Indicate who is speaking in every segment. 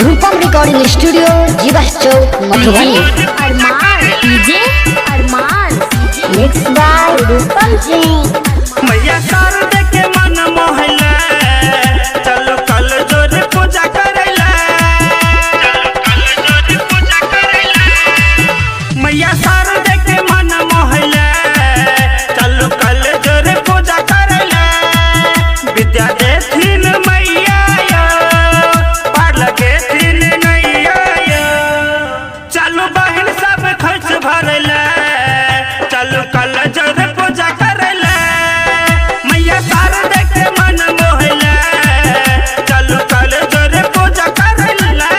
Speaker 1: Rupam recording studio Jiva Chowk Madhubani.
Speaker 2: Arman DJ Arman
Speaker 1: mix by Rupam Singh.
Speaker 3: मैया शारद के मन मोहला चलो कल जोर पूजा करैला मैया शारद के मन मोहला चलो कल जोर पूजा करैला विद्या देथिन मैया यो पार लगेथिन नैया यो चलो बहन सब खर्च भरला चलो कल जोर पूजा करैला मैया शारद के मन मोहला चलो कल जोर पूजा करैला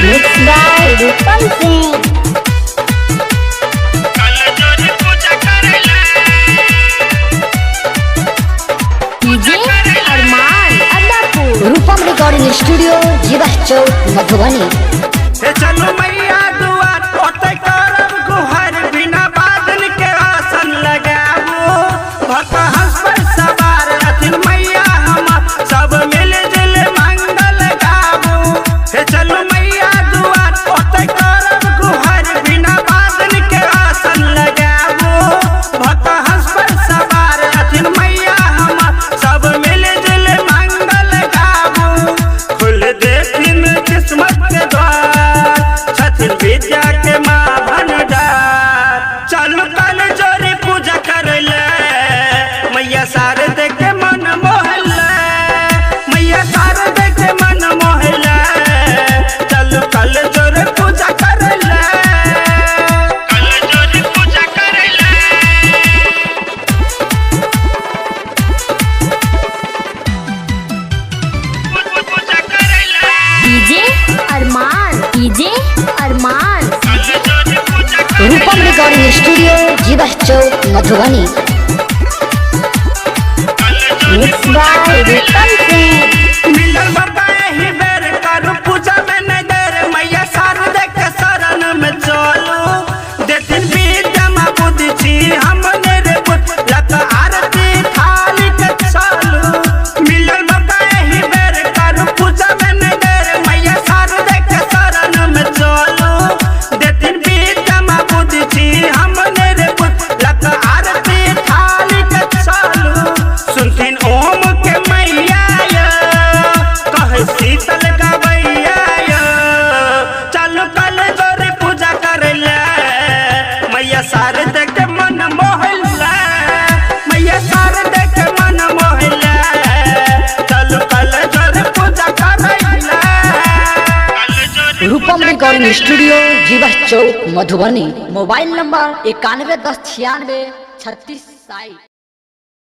Speaker 1: mix by Rupam Singh.
Speaker 2: DJ Arman Adapur
Speaker 1: Rupam recording studio Jiva Chowk Madhubani.
Speaker 3: हे चलो मैया दुआर ओते करब गुहर बिना बादल के आसन लगाबो भक्त हंस पर सवार अथिन मैया हम सब मिल जुल मंगल गाबो हे चलो मैया दुआर ओते करब गुहर बिना बादल के आसन लगाबो भक्त हंस पर सवार अथिन मैया हम सब मिल जुल मंगल गाबो खुल देथिन किस्मत के द्वार छथिन विद्या के माँ भंडार चलू कल जोरी पूजा करले मैया शारद के मन मोहला मैया शारद के मन मोहला चलू कल जोरी पूजा करले
Speaker 2: DJ Arman
Speaker 1: Rupam recording studio Jiva Chowk Madhubani. Mix by Rupam Singh.
Speaker 3: मिलल बताए ही बेर करू पूजा में नहीं देर मैया शारद के शरण में चलो देथिन विद्या माँ बुद्धि छी हमने रे बुद्ध लत आरती थाली के चलो मिलल बताए ही बेर करू पूजा में नहीं देर मैया शारद के शरण में चलो देथिन विद्या माँ बुद्धि छी हमने रे बुद्ध लत आरती थाली के चलो सुनथिन ओम के मैया यो कहे शीतल गवैया यो चलो कल जोरी पूजा करला मैया शारद के मन मोहला मैया शारद के मन मोहला चलो कल जोरी पूजा करला
Speaker 1: रूपम recording studio Jiva Chowk Madhubani. Mobile number 91 10 96 36।